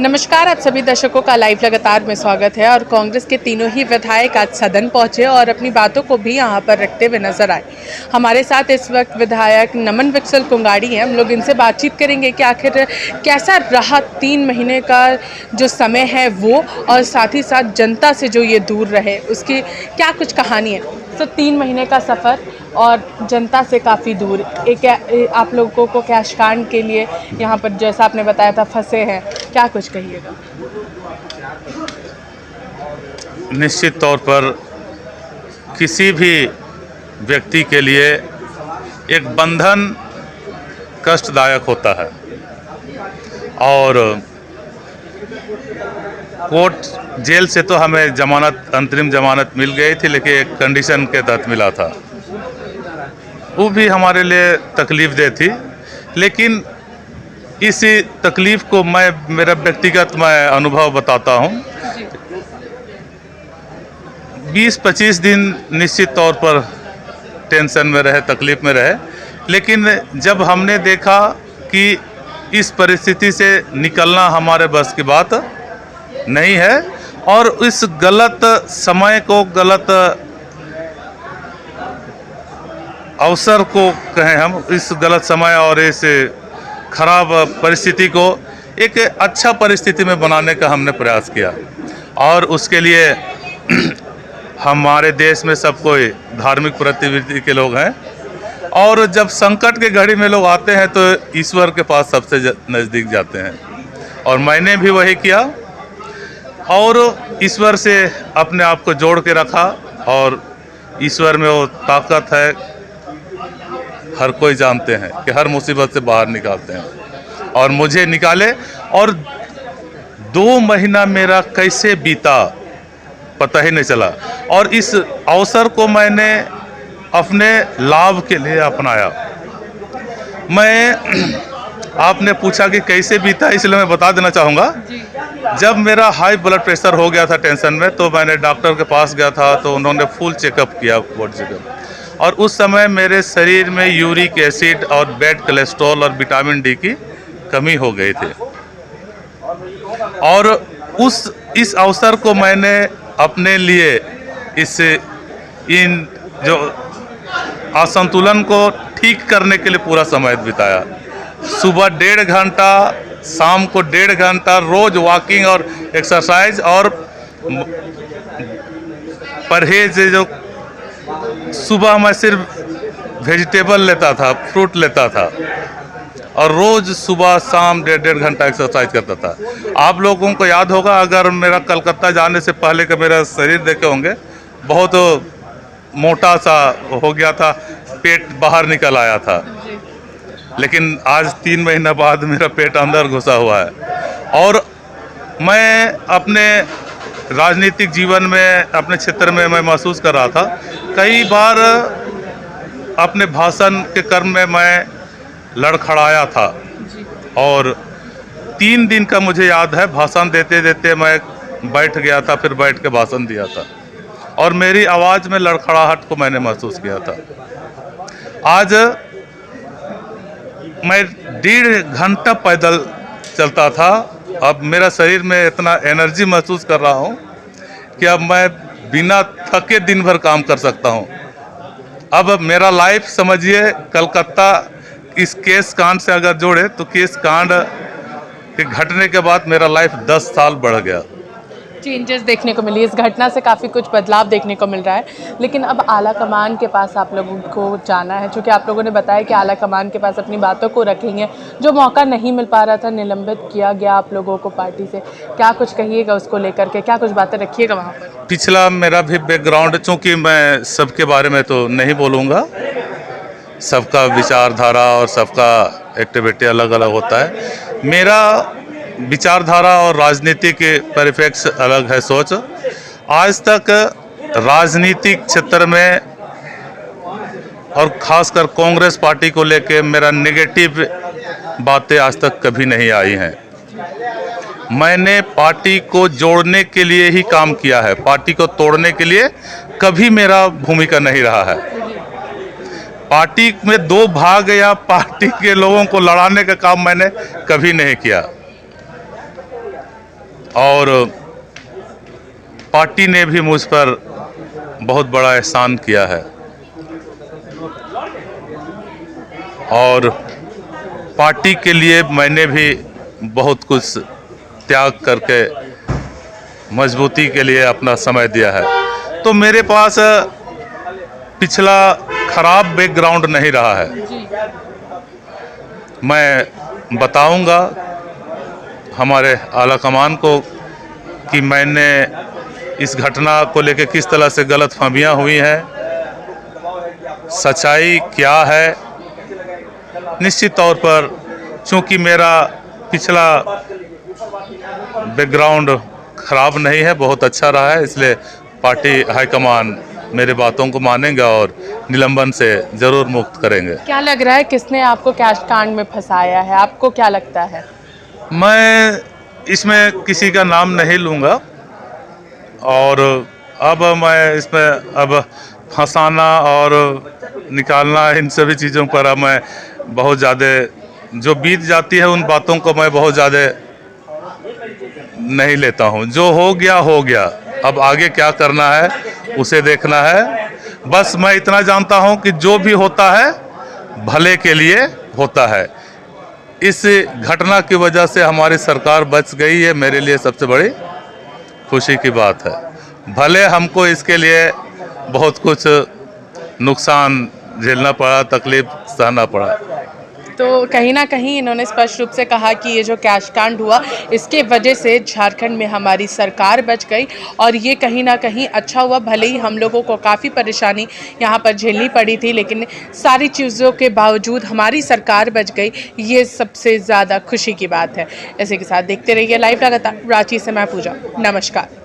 नमस्कार, आप सभी दर्शकों का लाइव लगातार में स्वागत है। और कांग्रेस के तीनों ही विधायक आज सदन पहुंचे और अपनी बातों को भी यहां पर रखते हुए नजर आए। हमारे साथ इस वक्त विधायक नमन विकसल कुंगाड़ी हैं। हम लोग इनसे बातचीत करेंगे कि आखिर कैसा रहा 3 महीने का जो समय है वो, और साथ ही साथ जनता से जो ये दूर रहे उसकी क्या कुछ कहानी है। तो 3 महीने का सफ़र और जनता से काफ़ी दूर, एक आप लोगों को कैश कांड के लिए यहाँ पर जैसा आपने बताया था फंसे हैं, क्या कुछ कहिएगा। निश्चित तौर पर किसी भी व्यक्ति के लिए एक बंधन कष्टदायक होता है और कोर्ट जेल से तो हमें जमानत, अंतरिम जमानत मिल गई थी, लेकिन एक कंडीशन के तहत मिला था। वो भी हमारे लिए तकलीफ दे थी, लेकिन इसी तकलीफ को मेरा व्यक्तिगत अनुभव बताता हूँ। 20-25 दिन निश्चित तौर पर टेंशन में रहे, तकलीफ में रहे, लेकिन जब हमने देखा कि इस परिस्थिति से निकलना हमारे बस की बात नहीं है और इस गलत समय को, गलत अवसर को कहें हम, इस गलत समय और इस खराब परिस्थिति को एक अच्छा परिस्थिति में बनाने का हमने प्रयास किया। और उसके लिए हमारे देश में सब कोई धार्मिक प्रतिवृत्ति के लोग हैं और जब संकट के घड़ी में लोग आते हैं तो ईश्वर के पास सबसे नज़दीक जाते हैं और मैंने भी वही किया और ईश्वर से अपने आप को जोड़ के रखा। और ईश्वर में वो ताकत है, हर कोई जानते हैं कि हर मुसीबत से बाहर निकालते हैं और मुझे निकाले। और 2 महीना मेरा कैसे बीता पता ही नहीं चला और इस अवसर को मैंने अपने लाभ के लिए अपनाया। आपने पूछा कि कैसे बीता, इसलिए मैं बता देना चाहूँगा। जब मेरा हाई ब्लड प्रेशर हो गया था टेंशन में, तो मैंने डॉक्टर के पास गया था, तो उन्होंने फुल चेकअप किया, बॉडी चेकअप, और उस समय मेरे शरीर में यूरिक एसिड और बैड कोलेस्ट्रॉल और विटामिन डी की कमी हो गई थी। और इस अवसर को मैंने अपने लिए इन जो असंतुलन को ठीक करने के लिए पूरा समय बिताया। सुबह 1.5 घंटा, शाम को 1.5 घंटा रोज वॉकिंग और एक्सरसाइज और परहेज। जो सुबह मैं सिर्फ वेजिटेबल लेता था, फ्रूट लेता था और रोज़ सुबह शाम 1.5 घंटा एक्सरसाइज करता था। आप लोगों को याद होगा, अगर मेरा कलकत्ता जाने से पहले का मेरा शरीर देखे होंगे, बहुत मोटा सा हो गया था, पेट बाहर निकल आया था, लेकिन आज 3 महीना बाद मेरा पेट अंदर घुसा हुआ है। और मैं अपने राजनीतिक जीवन में, अपने क्षेत्र में मैं महसूस कर रहा था, कई बार अपने भाषण के क्रम में मैं लड़खड़ाया था और 3 दिन का मुझे याद है, भाषण देते देते मैं बैठ गया था, फिर बैठ के भाषण दिया था और मेरी आवाज़ में लड़खड़ाहट को मैंने महसूस किया था। आज मैं 1.5 घंटा पैदल चलता था, अब मेरा शरीर में इतना एनर्जी महसूस कर रहा हूँ कि अब मैं बिना थके दिन भर काम कर सकता हूँ। अब मेरा लाइफ समझिए, कलकत्ता इस केस कांड से अगर जोड़े तो केस कांड के घटने के बाद मेरा लाइफ 10 साल बढ़ गया। चेंजेस देखने को मिली, इस घटना से काफ़ी कुछ बदलाव देखने को मिल रहा है। लेकिन अब आला कमान के पास आप लोगों को जाना है, चूँकि आप लोगों ने बताया कि आला कमान के पास अपनी बातों को रखेंगे। जो मौका नहीं मिल पा रहा था, निलंबित किया गया आप लोगों को पार्टी से, क्या कुछ कहिएगा उसको लेकर के, क्या कुछ बातें रखिएगा वहाँ पर। पिछला मेरा भी बैकग्राउंड, चूँकि मैं सबके बारे में तो नहीं बोलूँगा, सबका विचारधारा और सबका एक्टिविटी अलग अलग होता है। मेरा विचारधारा और राजनीतिक परिप्रेक्ष्य अलग है, सोच। आज तक राजनीतिक क्षेत्र में और खासकर कांग्रेस पार्टी को लेके मेरा नेगेटिव बातें आज तक कभी नहीं आई हैं। मैंने पार्टी को जोड़ने के लिए ही काम किया है, पार्टी को तोड़ने के लिए कभी मेरा भूमिका नहीं रहा है। पार्टी में 2 भाग या पार्टी के लोगों को लड़ाने का काम मैंने कभी नहीं किया। और पार्टी ने भी मुझ पर बहुत बड़ा एहसान किया है और पार्टी के लिए मैंने भी बहुत कुछ त्याग करके मजबूती के लिए अपना समय दिया है। तो मेरे पास पिछला खराब बैकग्राउंड नहीं रहा है। मैं बताऊंगा हमारे आला कमान को कि मैंने इस घटना को लेकर किस तरह से गलतफहमियां हुई हैं, सच्चाई क्या है। निश्चित तौर पर चूंकि मेरा पिछला बैकग्राउंड खराब नहीं है, बहुत अच्छा रहा है, इसलिए पार्टी हाईकमान मेरे बातों को मानेंगे और निलंबन से ज़रूर मुक्त करेंगे। क्या लग रहा है किसने आपको कैश कांड में फंसाया है, आपको क्या लगता है? मैं इसमें किसी का नाम नहीं लूँगा और अब मैं इसमें अब फंसाना और निकालना इन सभी चीज़ों पर अब मैं बहुत ज़्यादा, जो बीत जाती है उन बातों को मैं बहुत ज़्यादा नहीं लेता हूँ। जो हो गया, अब आगे क्या करना है उसे देखना है। बस मैं इतना जानता हूँ कि जो भी होता है भले के लिए होता है। इस घटना की वजह से हमारी सरकार बच गई है, मेरे लिए सबसे बड़ी खुशी की बात है। भले हमको इसके लिए बहुत कुछ नुकसान झेलना पड़ा, तकलीफ सहना पड़ा। तो कहीं ना कहीं इन्होंने स्पष्ट रूप से कहा कि ये जो कैश कांड हुआ इसके वजह से झारखंड में हमारी सरकार बच गई और ये कहीं ना कहीं अच्छा हुआ। भले ही हम लोगों को काफ़ी परेशानी यहाँ पर झेलनी पड़ी थी, लेकिन सारी चीज़ों के बावजूद हमारी सरकार बच गई, ये सबसे ज़्यादा खुशी की बात है। ऐसे के साथ देखते रहिए लाइव लगातार। रांची से मैं पूजा, नमस्कार।